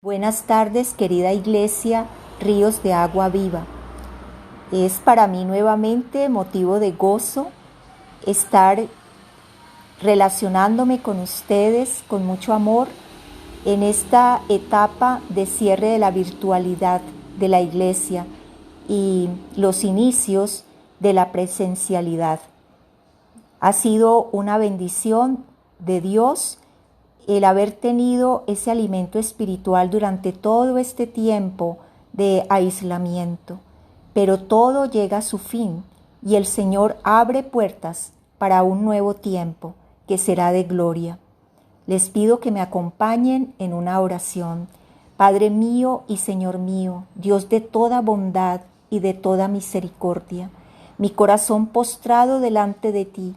Buenas tardes, querida Iglesia, Ríos de Agua Viva. Es para mí nuevamente motivo de gozo estar relacionándome con ustedes con mucho amor en esta etapa de cierre de la virtualidad de la Iglesia y los inicios de la presencialidad. Ha sido una bendición de Dios el haber tenido ese alimento espiritual durante todo este tiempo de aislamiento. Pero todo llega a su fin y el Señor abre puertas para un nuevo tiempo que será de gloria. Les pido que me acompañen en una oración. Padre mío y Señor mío, Dios de toda bondad y de toda misericordia, mi corazón postrado delante de ti,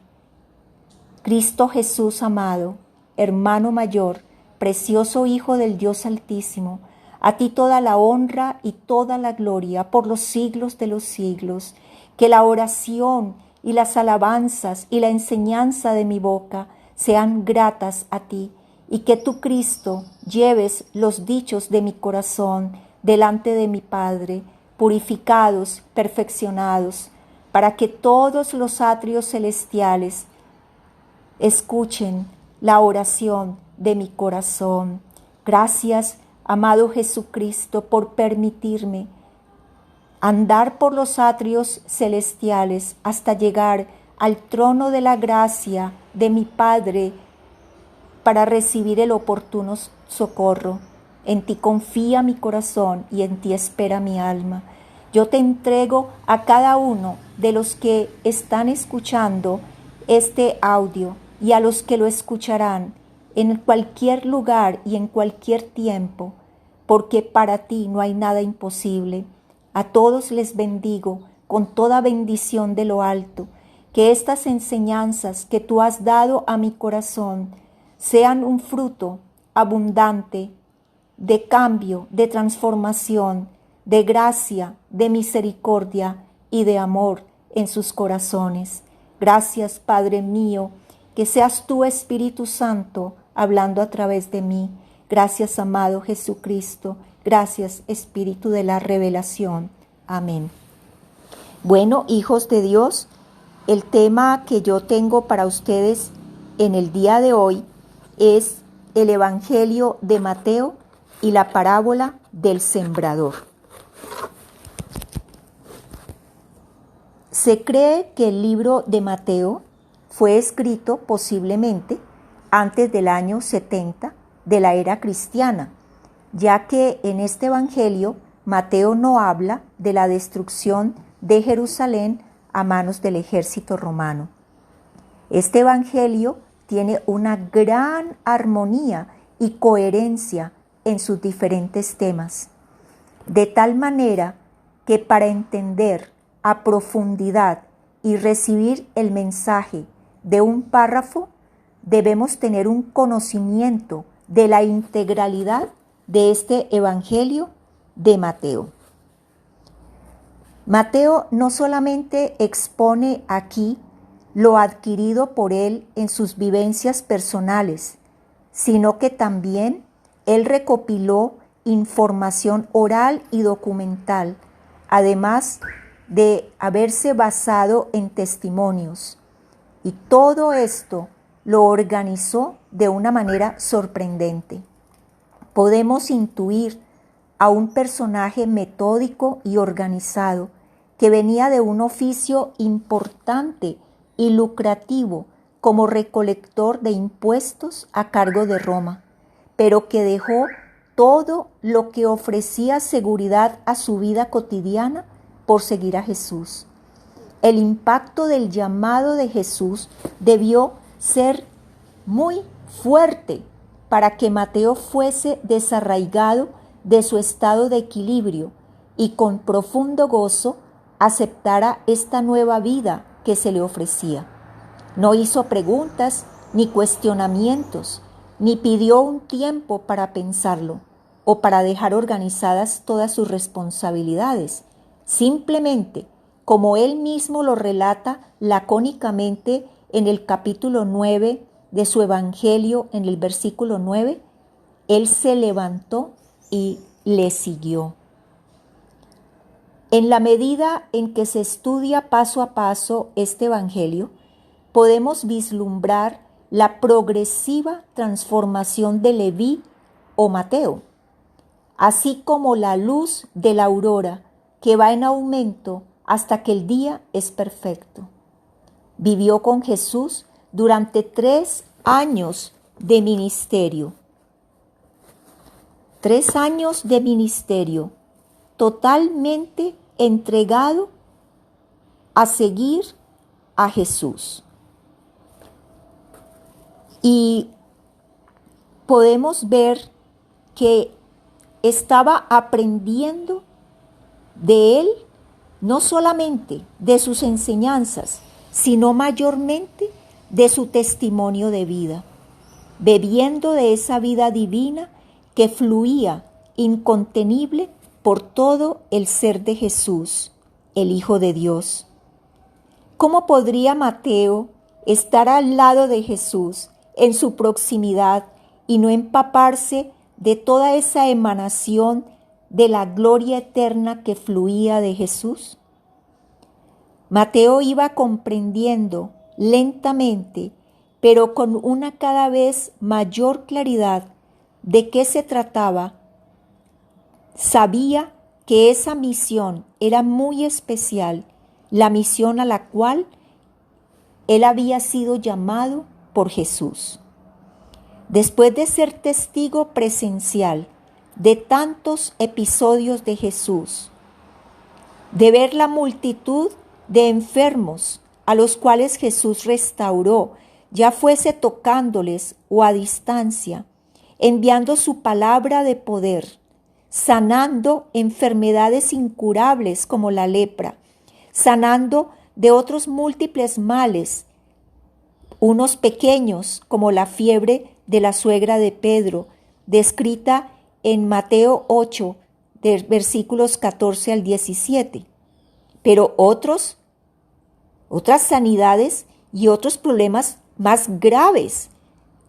Cristo Jesús amado, hermano mayor, precioso Hijo del Dios Altísimo, a ti toda la honra y toda la gloria por los siglos de los siglos. Que la oración y las alabanzas y la enseñanza de mi boca sean gratas a ti, y que tú, Cristo, lleves los dichos de mi corazón delante de mi Padre, purificados, perfeccionados, para que todos los atrios celestiales escuchen la oración de mi corazón. Gracias, amado Jesucristo, por permitirme andar por los atrios celestiales hasta llegar al trono de la gracia de mi Padre para recibir el oportuno socorro. En ti confía mi corazón y en ti espera mi alma. Yo te entrego a cada uno de los que están escuchando este audio y a los que lo escucharán en cualquier lugar y en cualquier tiempo, porque para ti no hay nada imposible. A todos les bendigo con toda bendición de lo alto, que estas enseñanzas que tú has dado a mi corazón sean un fruto abundante de cambio, de transformación, de gracia, de misericordia y de amor en sus corazones. Gracias, Padre mío, que seas tú, Espíritu Santo, hablando a través de mí. Gracias, amado Jesucristo. Gracias, Espíritu de la revelación. Amén. Bueno, hijos de Dios, el tema que yo tengo para ustedes en el día de hoy es el Evangelio de Mateo y la parábola del sembrador. Se cree que el libro de Mateo fue escrito posiblemente antes del año 70 de la era cristiana, ya que en este evangelio Mateo no habla de la destrucción de Jerusalén a manos del ejército romano. Este evangelio tiene una gran armonía y coherencia en sus diferentes temas, de tal manera que para entender a profundidad y recibir el mensaje de un párrafo, debemos tener un conocimiento de la integralidad de este Evangelio de Mateo. Mateo no solamente expone aquí lo adquirido por él en sus vivencias personales, sino que también él recopiló información oral y documental, además de haberse basado en testimonios. Y todo esto lo organizó de una manera sorprendente. Podemos intuir a un personaje metódico y organizado que venía de un oficio importante y lucrativo como recolector de impuestos a cargo de Roma, pero que dejó todo lo que ofrecía seguridad a su vida cotidiana por seguir a Jesús. El impacto del llamado de Jesús debió ser muy fuerte para que Mateo fuese desarraigado de su estado de equilibrio y con profundo gozo aceptara esta nueva vida que se le ofrecía. No hizo preguntas ni cuestionamientos, ni pidió un tiempo para pensarlo o para dejar organizadas todas sus responsabilidades. Simplemente, como él mismo lo relata lacónicamente en el capítulo 9 de su Evangelio, en el versículo 9, él se levantó y le siguió. En la medida en que se estudia paso a paso este Evangelio, podemos vislumbrar la progresiva transformación de Leví o Mateo, así como la luz de la aurora que va en aumento hasta que el día es perfecto. Vivió con Jesús durante 3 años de ministerio. 3 años de ministerio, totalmente entregado a seguir a Jesús. Y podemos ver que estaba aprendiendo de él, no solamente de sus enseñanzas, sino mayormente de su testimonio de vida, bebiendo de esa vida divina que fluía incontenible por todo el ser de Jesús, el Hijo de Dios. ¿Cómo podría Mateo estar al lado de Jesús, en su proximidad, y no empaparse de toda esa emanación de la gloria eterna que fluía de Jesús? Mateo iba comprendiendo lentamente, pero con una cada vez mayor claridad, de qué se trataba. Sabía que esa misión era muy especial, la misión a la cual él había sido llamado por Jesús. Después de ser testigo presencial de tantos episodios de Jesús, de ver la multitud de enfermos a los cuales Jesús restauró, ya fuese tocándoles o a distancia, enviando su palabra de poder, sanando enfermedades incurables como la lepra, sanando de otros múltiples males, unos pequeños como la fiebre de la suegra de Pedro, descrita en Mateo 8, de versículos 14 al 17, pero otras sanidades y otros problemas más graves,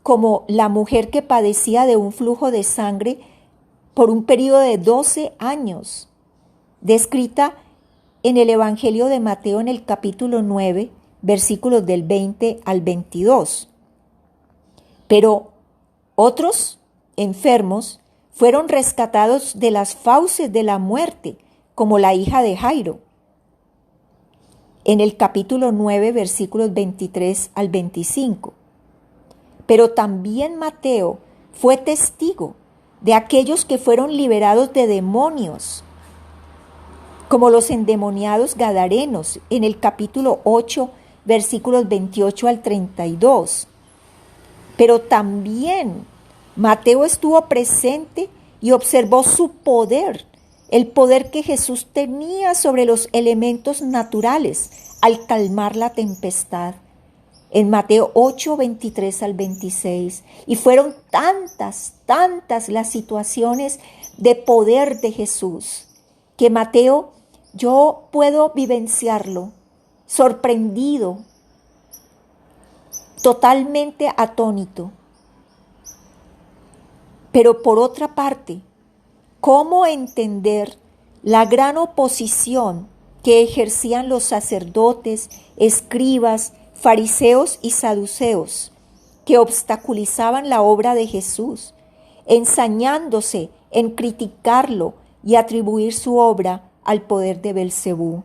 como la mujer que padecía de un flujo de sangre por un periodo de 12 años, descrita en el Evangelio de Mateo en el capítulo 9, versículos del 20 al 22. Pero otros enfermos fueron rescatados de las fauces de la muerte, como la hija de Jairo, en el capítulo 9, versículos 23 al 25. Pero también Mateo fue testigo de aquellos que fueron liberados de demonios, como los endemoniados gadarenos, en el capítulo 8, versículos 28 al 32. Pero también Mateo estuvo presente y observó su poder, el poder que Jesús tenía sobre los elementos naturales al calmar la tempestad, en Mateo 8, 23 al 26. Y fueron tantas las situaciones de poder de Jesús, que Mateo, yo puedo vivenciarlo, sorprendido, totalmente atónito. Pero por otra parte, ¿cómo entender la gran oposición que ejercían los sacerdotes, escribas, fariseos y saduceos, que obstaculizaban la obra de Jesús, ensañándose en criticarlo y atribuir su obra al poder de Belcebú?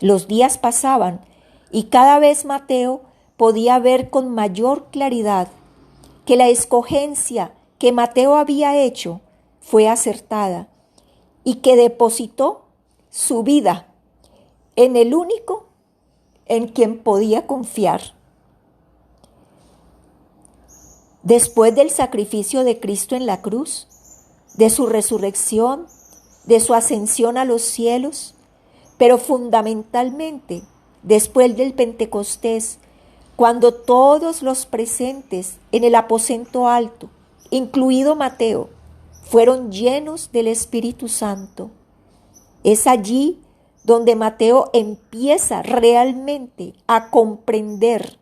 Los días pasaban y cada vez Mateo podía ver con mayor claridad que la escogencia que Mateo había hecho fue acertada y que depositó su vida en el único en quien podía confiar. Después del sacrificio de Cristo en la cruz, de su resurrección, de su ascensión a los cielos, pero fundamentalmente después del Pentecostés, cuando todos los presentes en el aposento alto, incluido Mateo, fueron llenos del Espíritu Santo, es allí donde Mateo empieza realmente a comprender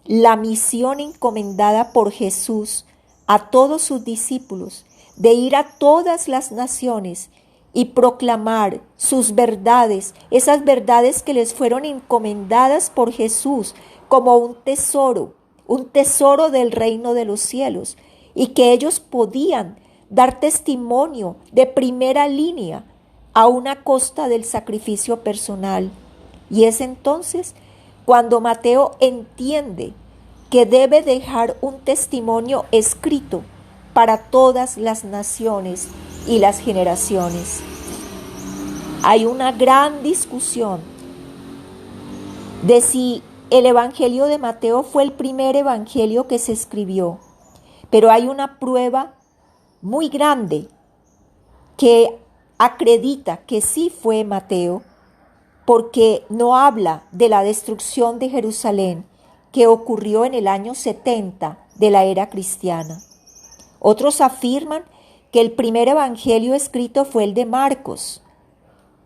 la misión encomendada por Jesús a todos sus discípulos de ir a todas las naciones y proclamar sus verdades, esas verdades que les fueron encomendadas por Jesús como un tesoro del reino de los cielos, y que ellos podían dar testimonio de primera línea a una costa del sacrificio personal. Y es entonces cuando Mateo entiende que debe dejar un testimonio escrito para todas las naciones y las generaciones. Hay una gran discusión de si el Evangelio de Mateo fue el primer evangelio que se escribió, pero hay una prueba muy grande que acredita que sí fue Mateo, porque no habla de la destrucción de Jerusalén que ocurrió en el año 70 de la era cristiana. Otros afirman que el primer evangelio escrito fue el de Marcos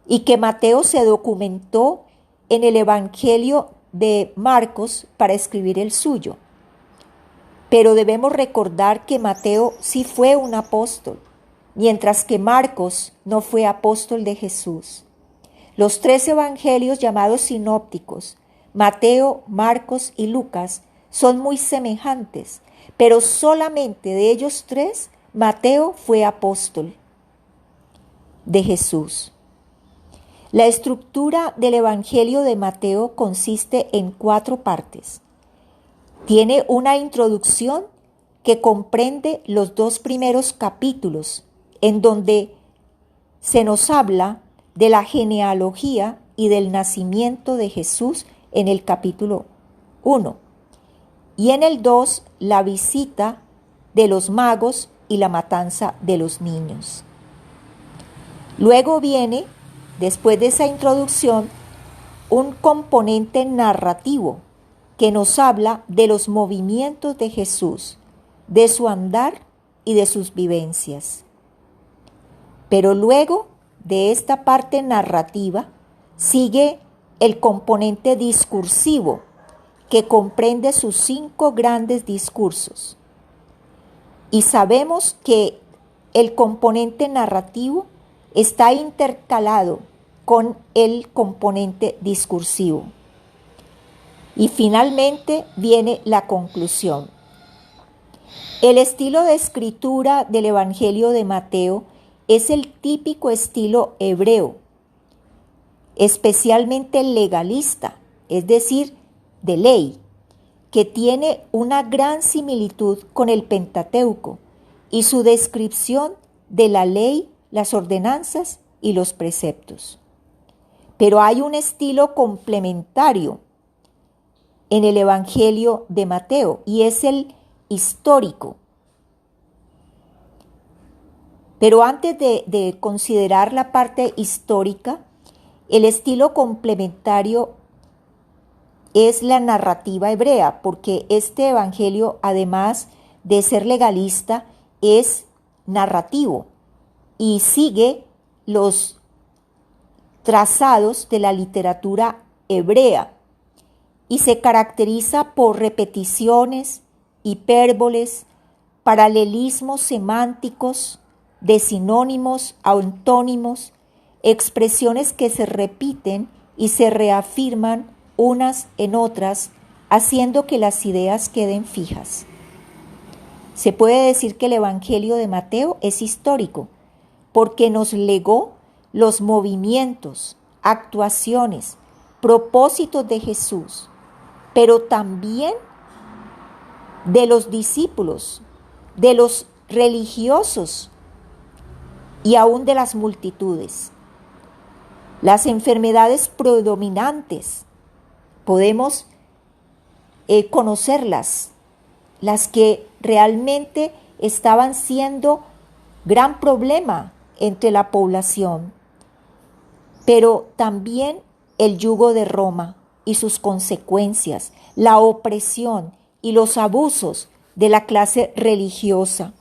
y que Mateo se documentó en el evangelio de Marcos para escribir el suyo. Pero debemos recordar que Mateo sí fue un apóstol, mientras que Marcos no fue apóstol de Jesús. Los tres evangelios llamados sinópticos, Mateo, Marcos y Lucas, son muy semejantes, pero solamente de ellos tres, Mateo fue apóstol de Jesús. La estructura del Evangelio de Mateo consiste en 4 partes. Tiene una introducción que comprende los 2 primeros capítulos, en donde se nos habla de la genealogía y del nacimiento de Jesús en el capítulo 1. Y en el 2, la visita de los magos y la matanza de los niños. Luego viene, después de esa introducción, un componente narrativo que nos habla de los movimientos de Jesús, de su andar y de sus vivencias. Pero luego de esta parte narrativa sigue el componente discursivo, que comprende sus 5 grandes discursos. Y sabemos que el componente narrativo está intercalado con el componente discursivo. Y finalmente viene la conclusión. El estilo de escritura del Evangelio de Mateo es el típico estilo hebreo, especialmente legalista, es decir, de ley, que tiene una gran similitud con el Pentateuco y su descripción de la ley, las ordenanzas y los preceptos. Pero hay un estilo complementario en el Evangelio de Mateo, y es el histórico. Pero antes de considerar la parte histórica, el estilo complementario es la narrativa hebrea, porque este Evangelio, además de ser legalista, es narrativo y sigue los trazados de la literatura hebrea, y se caracteriza por repeticiones, hipérboles, paralelismos semánticos, de sinónimos, antónimos, expresiones que se repiten y se reafirman unas en otras, haciendo que las ideas queden fijas. Se puede decir que el Evangelio de Mateo es histórico, porque nos legó los movimientos, actuaciones, propósitos de Jesús, pero también de los discípulos, de los religiosos y aún de las multitudes. Las enfermedades predominantes, podemos conocerlas, las que realmente estaban siendo gran problema entre la población, pero también el yugo de Roma y sus consecuencias, la opresión y los abusos de la clase religiosa,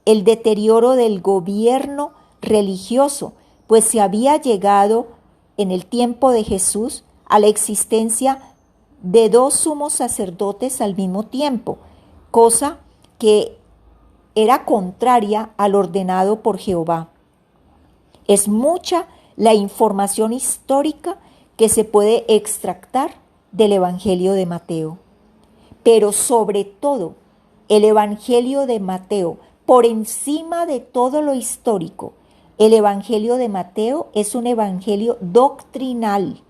el deterioro del gobierno religioso, pues se había llegado en el tiempo de Jesús a la existencia de 2 sumos sacerdotes al mismo tiempo, cosa que era contraria al ordenado por Jehová. Es mucha la información histórica que se puede extractar del Evangelio de Mateo. Pero sobre todo, el Evangelio de Mateo, por encima de todo lo histórico, el Evangelio de Mateo es un evangelio doctrinal.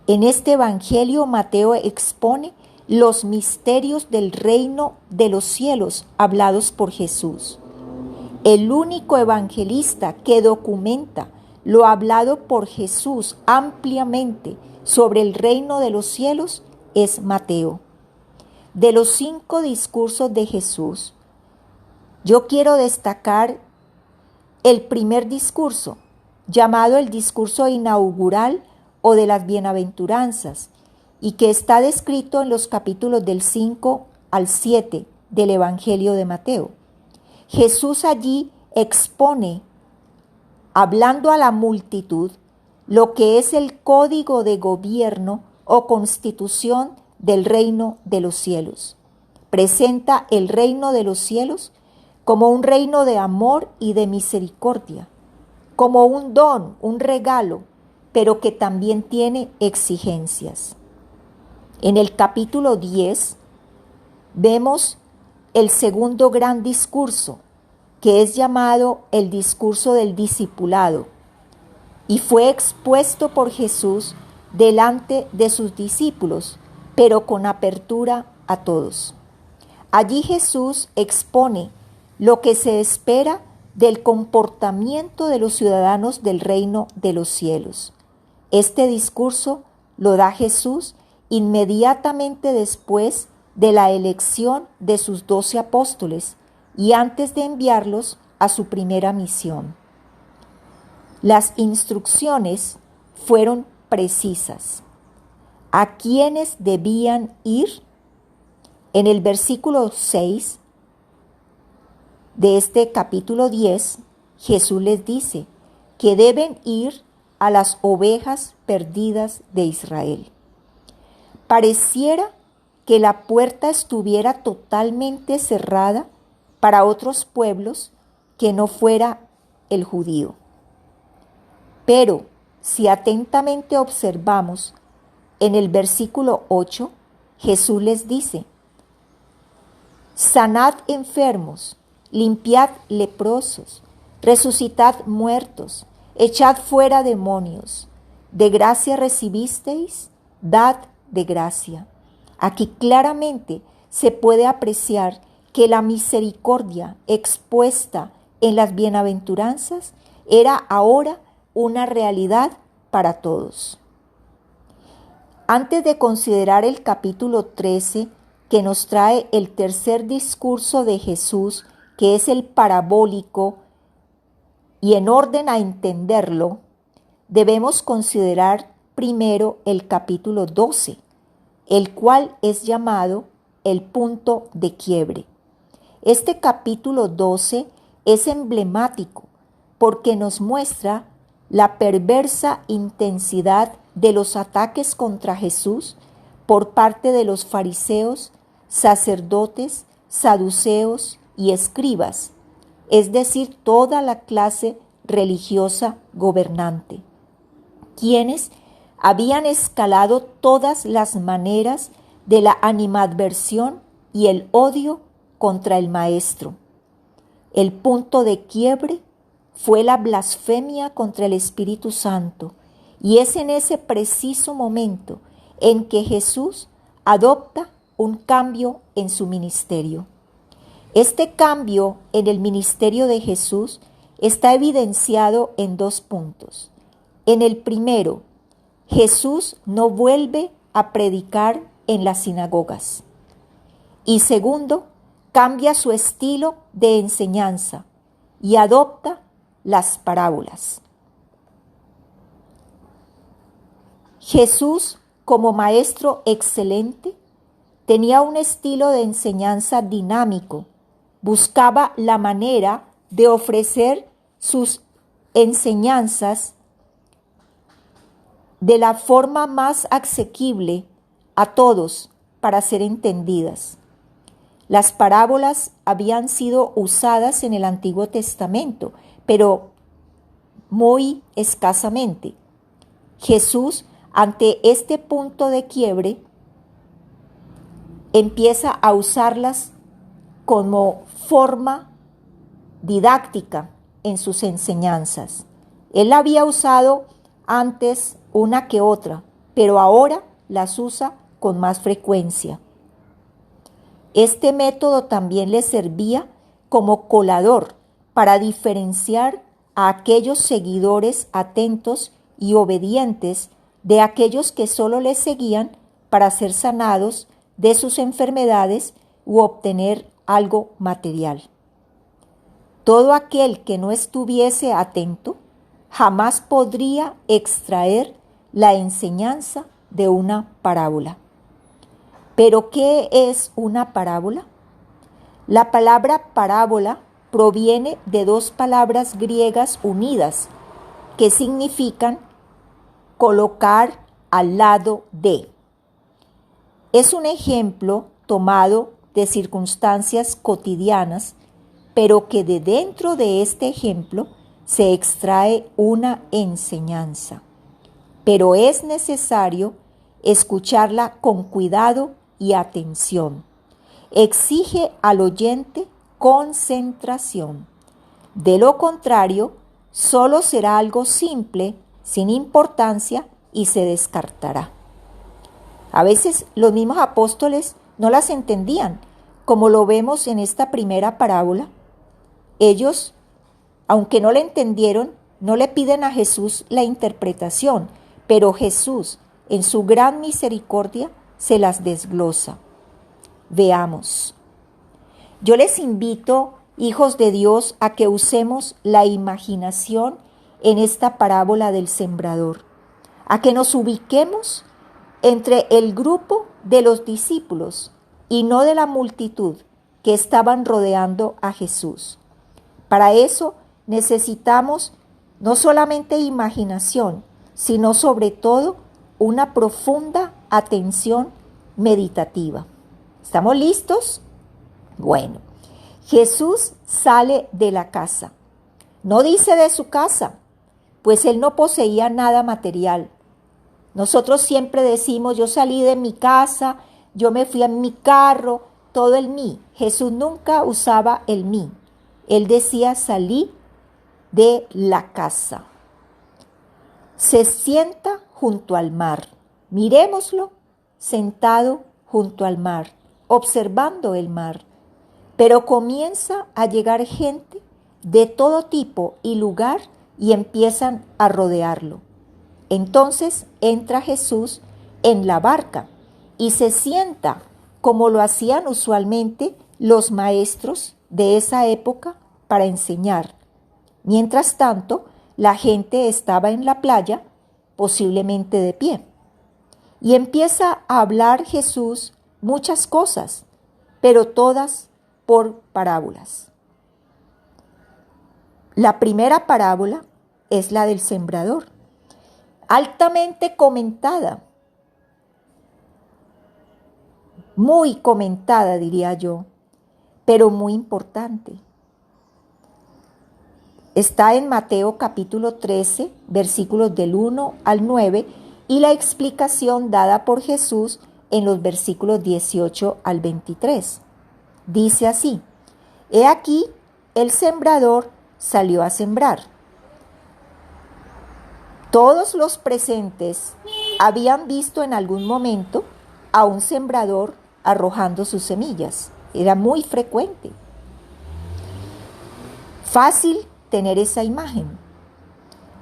En este Evangelio Mateo expone los misterios del reino de los cielos hablados por Jesús. El único evangelista que documenta lo hablado por Jesús ampliamente sobre el reino de los cielos es Mateo. De los 5 discursos de Jesús, yo quiero destacar el primer discurso, llamado el discurso inaugural o de las bienaventuranzas, y que está descrito en los capítulos del 5 al 7 del Evangelio de Mateo. Jesús allí expone, hablando a la multitud, lo que es el código de gobierno o constitución del reino de los cielos. Presenta el reino de los cielos como un reino de amor y de misericordia, como un don, un regalo, pero que también tiene exigencias. En el capítulo 10 vemos el segundo gran discurso, que es llamado el discurso del discipulado, y fue expuesto por Jesús delante de sus discípulos, pero con apertura a todos. Allí Jesús expone lo que se espera del comportamiento de los ciudadanos del reino de los cielos. Este discurso lo da Jesús inmediatamente después de la elección de sus 12 apóstoles y antes de enviarlos a su primera misión. Las instrucciones fueron precisas. ¿A quiénes debían ir? En el versículo 6 de este capítulo 10, Jesús les dice que deben ir a las ovejas perdidas de Israel. Pareciera que la puerta estuviera totalmente cerrada para otros pueblos que no fuera el judío. Pero si atentamente observamos, en el versículo 8, Jesús les dice: sanad enfermos, limpiad leprosos, resucitad muertos, echad fuera demonios. De gracia recibisteis, dad de gracia. Aquí claramente se puede apreciar que la misericordia expuesta en las bienaventuranzas era ahora una realidad para todos. Antes de considerar el capítulo 13, que nos trae el tercer discurso de Jesús, que es el parabólico, y en orden a entenderlo, debemos considerar primero el capítulo 12, el cual es llamado el punto de quiebre. Este capítulo 12 es emblemático porque nos muestra la perversa intensidad de los ataques contra Jesús por parte de los fariseos, sacerdotes, saduceos y escribas, es decir, toda la clase religiosa gobernante, quienes habían escalado todas las maneras de la animadversión y el odio contra el Maestro. El punto de quiebre fue la blasfemia contra el Espíritu Santo, y es en ese preciso momento en que Jesús adopta un cambio en su ministerio. Este cambio en el ministerio de Jesús está evidenciado en 2 puntos. En el primero, Jesús no vuelve a predicar en las sinagogas. Y segundo, cambia su estilo de enseñanza y adopta las parábolas. Jesús, como maestro excelente, tenía un estilo de enseñanza dinámico. Buscaba la manera de ofrecer sus enseñanzas de la forma más asequible a todos para ser entendidas. Las parábolas habían sido usadas en el Antiguo Testamento, pero muy escasamente. Jesús, ante este punto de quiebre, empieza a usarlas como forma didáctica en sus enseñanzas. Él la había usado antes una que otra, pero ahora las usa con más frecuencia. Este método también le servía como colador para diferenciar a aquellos seguidores atentos y obedientes de aquellos que solo le seguían para ser sanados de sus enfermedades u obtener algo material. Todo aquel que no estuviese atento jamás podría extraer la enseñanza de una parábola. ¿Pero qué es una parábola? La palabra parábola proviene de dos palabras griegas unidas que significan colocar al lado de. Es un ejemplo tomado de circunstancias cotidianas, pero que de dentro de este ejemplo se extrae una enseñanza. Pero es necesario escucharla con cuidado y atención. Exige al oyente concentración. De lo contrario, solo será algo simple, sin importancia y se descartará. A veces los mismos apóstoles no las entendían, como lo vemos en esta primera parábola. Ellos, aunque no la entendieron, no le piden a Jesús la interpretación, pero Jesús, en su gran misericordia, se las desglosa. Veamos. Yo les invito, hijos de Dios, a que usemos la imaginación en esta parábola del sembrador, a que nos ubiquemos entre el grupo de los discípulos y no de la multitud que estaban rodeando a Jesús. Para eso necesitamos no solamente imaginación, sino sobre todo una profunda atención meditativa. ¿Estamos listos? Bueno, Jesús sale de la casa. No dice de su casa, pues él no poseía nada material. Nosotros siempre decimos, yo salí de mi casa, yo me fui a mi carro, todo el mí. Jesús nunca usaba el mí. Él decía, salí de la casa. Se sienta junto al mar. Miremoslo sentado junto al mar, observando el mar. Pero comienza a llegar gente de todo tipo y lugar y empiezan a rodearlo. Entonces entra Jesús en la barca y se sienta como lo hacían usualmente los maestros de esa época para enseñar. Mientras tanto, la gente estaba en la playa, posiblemente de pie. Y empieza a hablar Jesús muchas cosas, pero todas por parábolas. La primera parábola es la del sembrador, altamente comentada, muy comentada diría yo, pero muy importante. Está en Mateo capítulo 13, versículos del 1 al 9 y la explicación dada por Jesús en los versículos 18 al 23. Dice así: He aquí, el sembrador salió a sembrar. Todos los presentes habían visto en algún momento a un sembrador arrojando sus semillas. Era muy frecuente. Fácil tener esa imagen.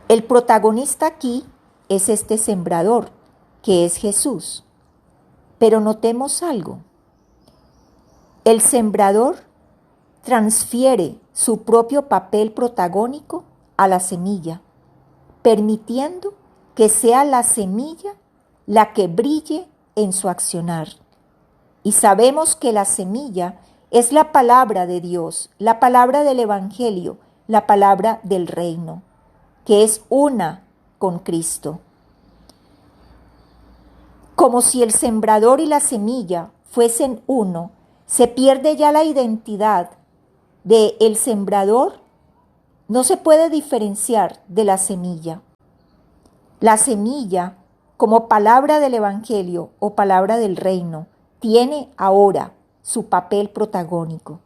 El protagonista aquí es este sembrador, que es Jesús. Pero notemos algo. El sembrador transfiere su propio papel protagónico a la semilla, permitiendo que sea la semilla la que brille en su accionar. Y sabemos que la semilla es la palabra de Dios, la palabra del Evangelio, la palabra del reino, que es una con Cristo. Como si el sembrador y la semilla fuesen uno, Se pierde ya la identidad de el sembrador, no se puede diferenciar de la semilla. La semilla, como palabra del Evangelio o palabra del reino, tiene ahora su papel protagónico.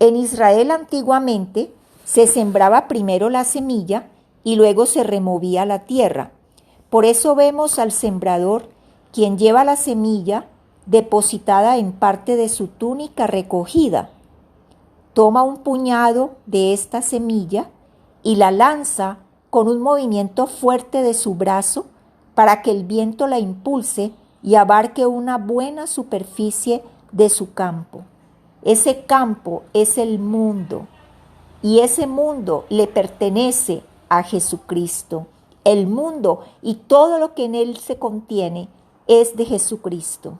En Israel antiguamente se sembraba primero la semilla y luego se removía la tierra. Por eso vemos al sembrador, quien lleva la semilla depositada en parte de su túnica recogida. Toma un puñado de esta semilla y la lanza con un movimiento fuerte de su brazo para que el viento la impulse y abarque una buena superficie de su campo. Ese campo es el mundo y ese mundo le pertenece a Jesucristo. El mundo y todo lo que en él se contiene es de Jesucristo.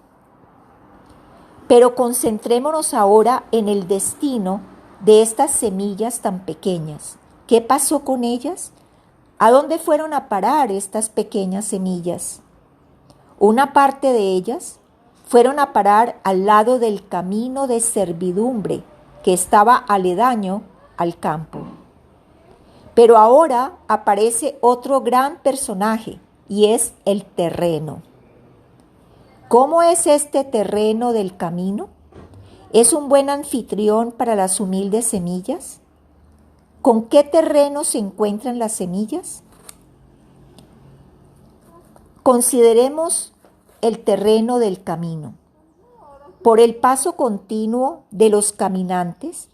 Pero concentrémonos ahora en el destino de estas semillas tan pequeñas. ¿Qué pasó con ellas? ¿A dónde fueron a parar estas pequeñas semillas? Una parte de ellas fueron a parar al lado del camino de servidumbre que estaba aledaño al campo. Pero ahora aparece otro gran personaje y es el terreno. ¿Cómo es este terreno del camino? ¿Es un buen anfitrión para las humildes semillas? ¿Con qué terreno se encuentran las semillas? Consideremos el terreno del camino. Por el paso continuo de los caminantes,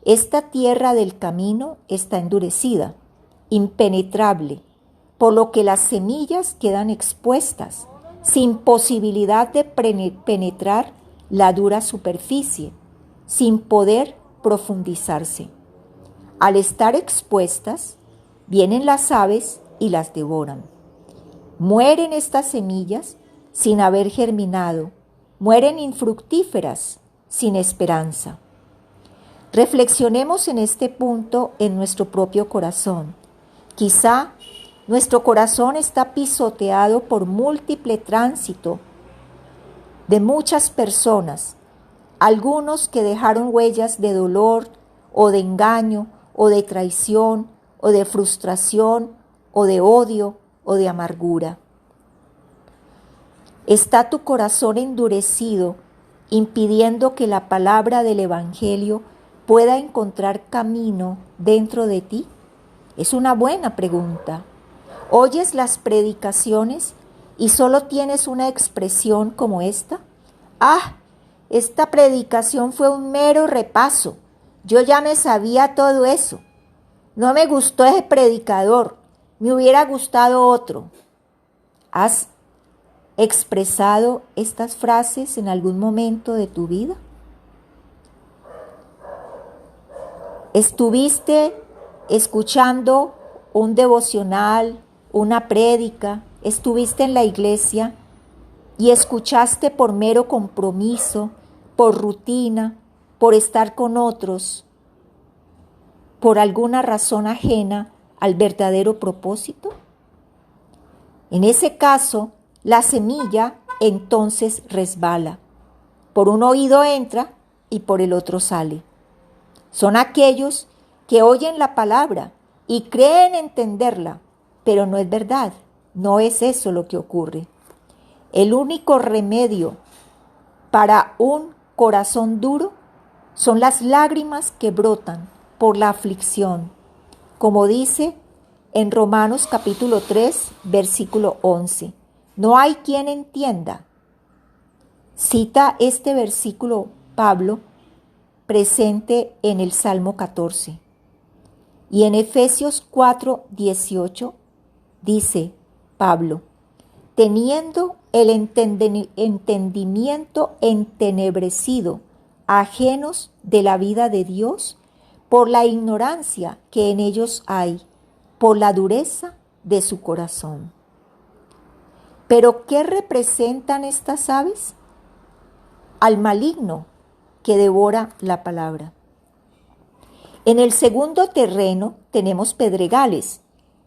esta tierra del camino está endurecida, impenetrable, por lo que las semillas quedan expuestas, sin posibilidad de penetrar la dura superficie, sin poder profundizarse. Al estar expuestas, vienen las aves y las devoran. Mueren estas semillas sin haber germinado, mueren infructíferas, sin esperanza. Reflexionemos en este punto en nuestro propio corazón. Quizá nuestro corazón está pisoteado por múltiple tránsito de muchas personas, algunos que dejaron huellas de dolor o de engaño o de traición o de frustración o de odio o de amargura. ¿Está tu corazón endurecido, impidiendo que la palabra del Evangelio pueda encontrar camino dentro de ti? Es una buena pregunta. ¿Oyes las predicaciones y solo tienes una expresión como esta? ¡Ah! Esta predicación fue un mero repaso. Yo ya me sabía todo eso. No me gustó ese predicador. Me hubiera gustado otro. ¿Has expresado estas frases en algún momento de tu vida? ¿Estuviste escuchando un devocional, una prédica? ¿Estuviste en la iglesia y escuchaste por mero compromiso, por rutina, por estar con otros, por alguna razón ajena al verdadero propósito? En ese caso, la semilla entonces resbala. Por un oído entra y por el otro sale. Son aquellos que oyen la palabra y creen entenderla, pero no es verdad, no es eso lo que ocurre. El único remedio para un corazón duro son las lágrimas que brotan por la aflicción, como dice en Romanos capítulo 3, versículo 11. No hay quien entienda. Cita este versículo Pablo presente en el Salmo 14. Y en Efesios 4, 18 dice Pablo, teniendo el entendimiento entenebrecido, ajenos de la vida de Dios, por la ignorancia que en ellos hay, por la dureza de su corazón. ¿Pero qué representan estas aves? Al maligno que devora la palabra. En el segundo terreno tenemos pedregales,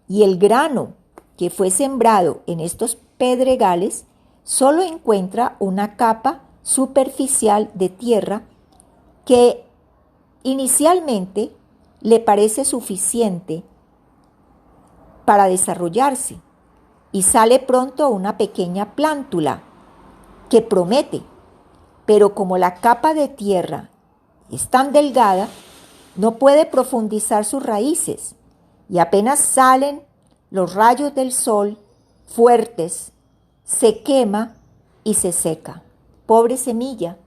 y el grano que fue sembrado en estos pedregales solo encuentra una capa superficial de tierra que inicialmente le parece suficiente para desarrollarse y sale pronto una pequeña plántula que promete, pero como la capa de tierra es tan delgada, no puede profundizar sus raíces y apenas salen los rayos del sol fuertes, se quema y se seca. Pobre semilla.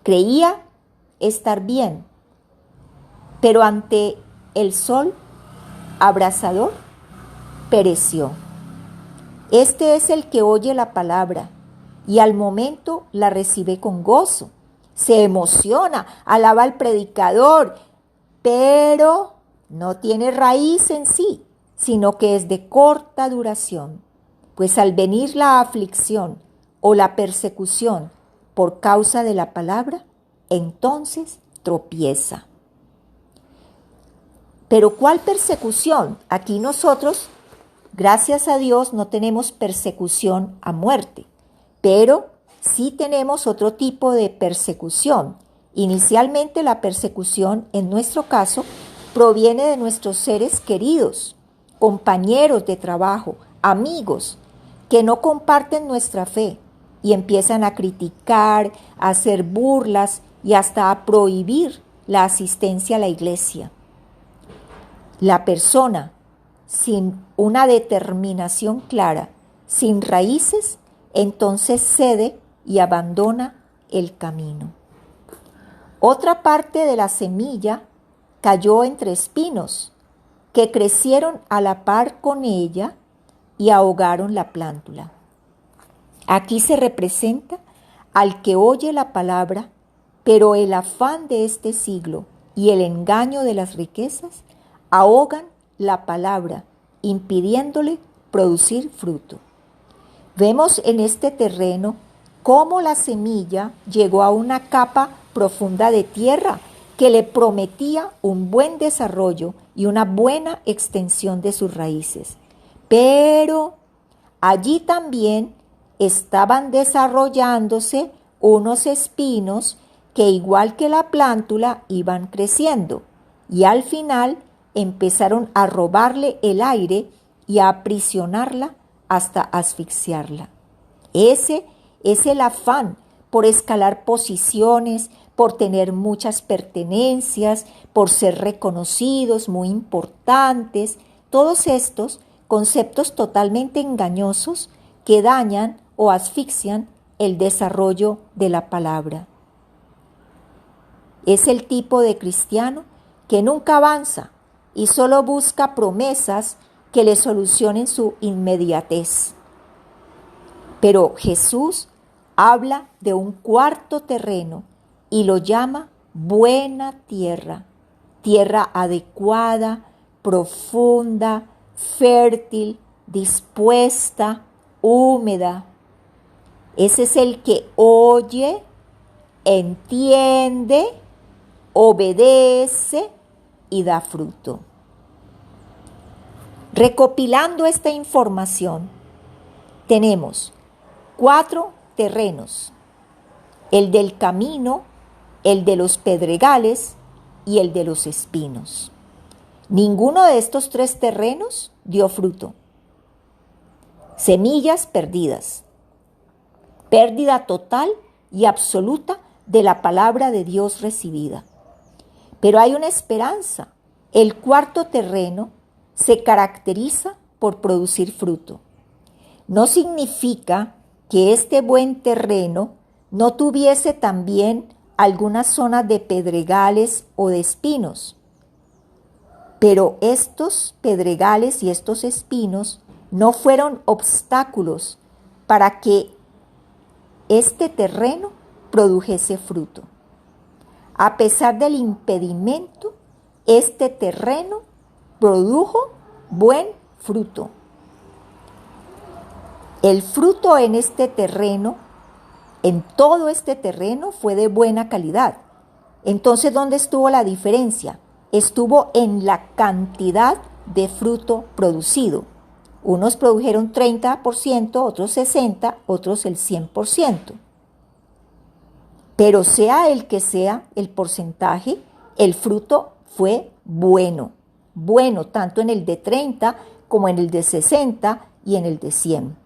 Creía estar bien, pero ante el sol abrasador pereció. Este es el que oye la palabra y al momento la recibe con gozo. Se emociona, alaba al predicador, pero no tiene raíz en sí, sino que es de corta duración. Pues al venir la aflicción o la persecución por causa de la palabra, entonces tropieza. Pero ¿cuál persecución? Aquí nosotros, gracias a Dios, no tenemos persecución a muerte, pero sí tenemos otro tipo de persecución. Inicialmente la persecución, en nuestro caso, proviene de nuestros seres queridos, compañeros de trabajo, amigos, que no comparten nuestra fe y empiezan a criticar, a hacer burlas y hasta a prohibir la asistencia a la iglesia. La persona sin una determinación clara, sin raíces, entonces cede y abandona el camino. Otra parte de la semilla cayó entre espinos, que crecieron a la par con ella y ahogaron la plántula. Aquí se representa al que oye la palabra, pero el afán de este siglo y el engaño de las riquezas ahogan la palabra, impidiéndole producir fruto. Vemos en este terreno cómo la semilla llegó a una capa profunda de tierra que le prometía un buen desarrollo y una buena extensión de sus raíces. Pero allí también estaban desarrollándose unos espinos que, igual que la plántula, iban creciendo y al final empezaron a robarle el aire y a aprisionarla hasta asfixiarla. Ese es el afán por escalar posiciones, por tener muchas pertenencias, por ser reconocidos, muy importantes. Todos estos conceptos totalmente engañosos que dañan o asfixian el desarrollo de la palabra. Es el tipo de cristiano que nunca avanza y solo busca promesas que le solucionen su inmediatez. Pero Jesús habla de un cuarto terreno y lo llama buena tierra, tierra adecuada, profunda, fértil, dispuesta, húmeda. Ese es el que oye, entiende, obedece y da fruto. Recopilando esta información, tenemos 4 terrenos: el del camino, el de los pedregales y el de los espinos. Ninguno de estos 3 terrenos dio fruto. Semillas perdidas. Pérdida total y absoluta de la palabra de Dios recibida. Pero hay una esperanza. El cuarto terreno se caracteriza por producir fruto. No significa que este buen terreno no tuviese también algunas zonas de pedregales o de espinos. Pero estos pedregales y estos espinos no fueron obstáculos para que este terreno produjese fruto. A pesar del impedimento, este terreno produjo buen fruto. El fruto en este terreno, en todo este terreno, fue de buena calidad. Entonces, ¿dónde estuvo la diferencia? Estuvo en la cantidad de fruto producido. Unos produjeron 30%, otros 60%, otros el 100%. Pero sea el que sea el porcentaje, el fruto fue bueno. Bueno tanto en el de 30 como en el de 60 y en el de 100.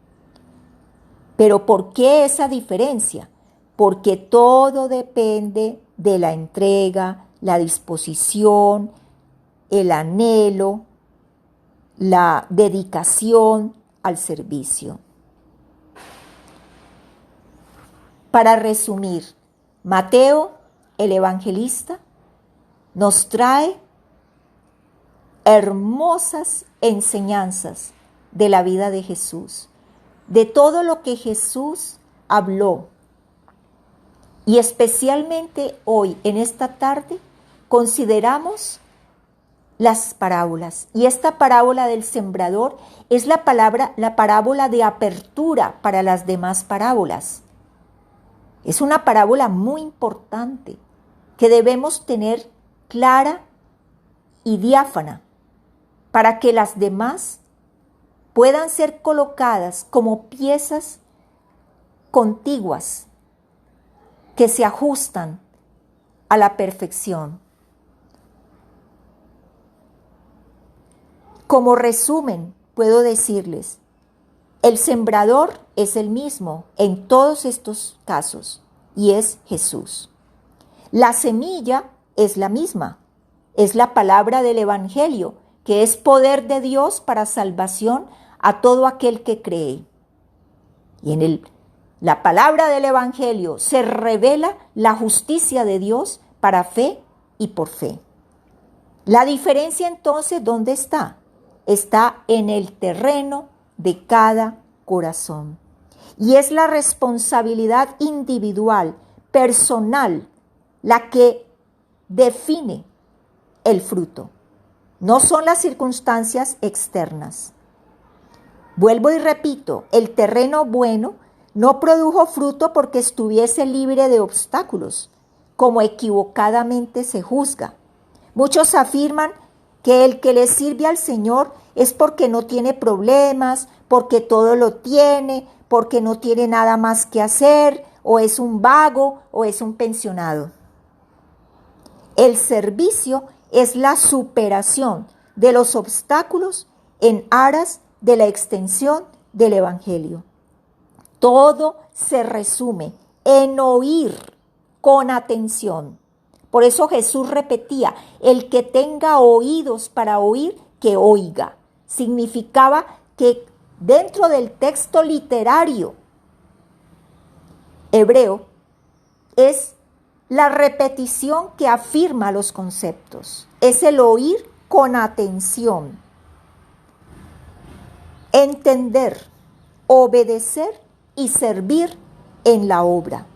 Pero ¿por qué esa diferencia? Porque todo depende de la entrega, la disposición, el anhelo, la dedicación al servicio. Para resumir, Mateo, el evangelista, nos trae hermosas enseñanzas de la vida de Jesús, de todo lo que Jesús habló. Y especialmente hoy, en esta tarde, consideramos las parábolas. Y esta parábola del sembrador es la parábola de apertura para las demás parábolas. Es una parábola muy importante que debemos tener clara y diáfana para que las demás puedan ser colocadas como piezas contiguas que se ajustan a la perfección. Como resumen, puedo decirles, el sembrador es el mismo en todos estos casos y es Jesús. La semilla es la misma, es la palabra del Evangelio, que es poder de Dios para salvación a todo aquel que cree. Y en la palabra del Evangelio se revela la justicia de Dios para fe y por fe. La diferencia entonces, ¿dónde está? Está en el terreno de cada corazón. Y es la responsabilidad individual, personal, la que define el fruto. No son las circunstancias externas. Vuelvo y repito, el terreno bueno no produjo fruto porque estuviese libre de obstáculos, como equivocadamente se juzga. Muchos afirman que el que le sirve al Señor es porque no tiene problemas, porque todo lo tiene, porque no tiene nada más que hacer, o es un vago, o es un pensionado. El servicio es la superación de los obstáculos en aras de la extensión del Evangelio. Todo se resume en oír con atención. Por eso Jesús repetía, el que tenga oídos para oír, que oiga. Significaba que dentro del texto literario hebreo es la repetición que afirma los conceptos. Es el oír con atención. Entender, obedecer y servir en la obra.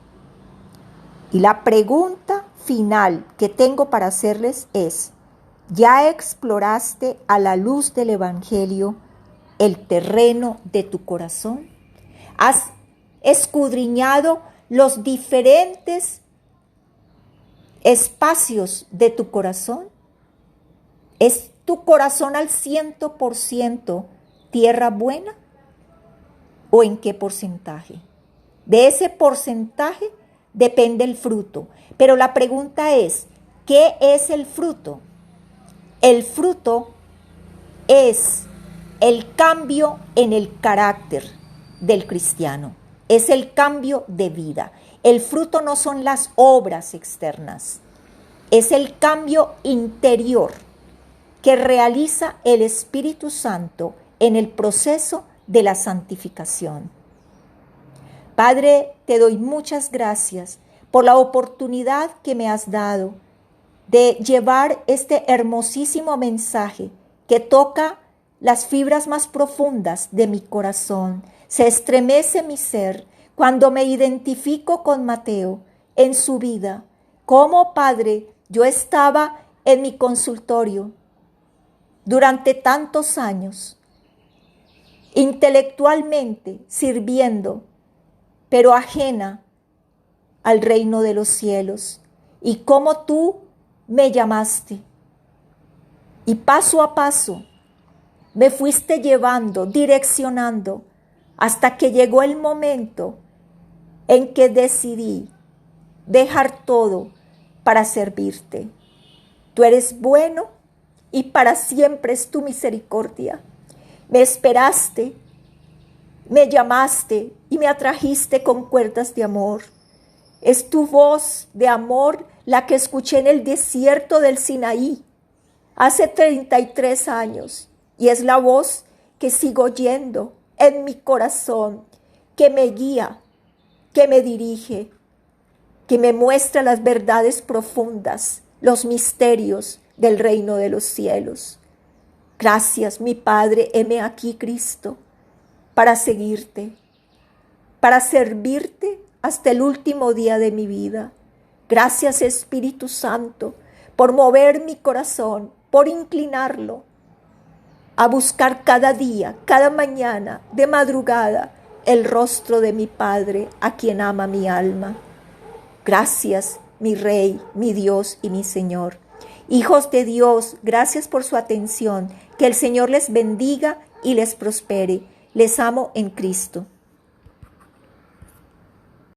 Y la pregunta final que tengo para hacerles es, ¿ya exploraste a la luz del Evangelio el terreno de tu corazón? ¿Has escudriñado los diferentes espacios de tu corazón? ¿Es tu corazón al 100% tierra buena? ¿O en qué porcentaje? De ese porcentaje depende el fruto. Pero la pregunta es, ¿qué es el fruto? El fruto es el cambio en el carácter del cristiano. Es el cambio de vida. El fruto no son las obras externas. Es el cambio interior que realiza el Espíritu Santo en el proceso de la santificación. Padre, te doy muchas gracias por la oportunidad que me has dado de llevar este hermosísimo mensaje que toca las fibras más profundas de mi corazón. Se estremece mi ser cuando me identifico con Mateo en su vida. Como Padre, yo estaba en mi consultorio durante tantos años, intelectualmente sirviendo, pero ajena al reino de los cielos. Y cómo tú me llamaste. Y paso a paso me fuiste llevando, direccionando, hasta que llegó el momento en que decidí dejar todo para servirte. Tú eres bueno y para siempre es tu misericordia. Me esperaste, me llamaste y me atrajiste con cuerdas de amor. Es tu voz de amor la que escuché en el desierto del Sinaí hace 33 años y es la voz que sigo oyendo en mi corazón, que me guía, que me dirige, que me muestra las verdades profundas, los misterios del reino de los cielos. Gracias, mi Padre, heme aquí, Cristo, para seguirte, para servirte hasta el último día de mi vida. Gracias, Espíritu Santo, por mover mi corazón, por inclinarlo a buscar cada día, cada mañana, de madrugada, el rostro de mi Padre, a quien ama mi alma. Gracias, mi Rey, mi Dios y mi Señor. Hijos de Dios, gracias por su atención. Que el Señor les bendiga y les prospere. Les amo en Cristo.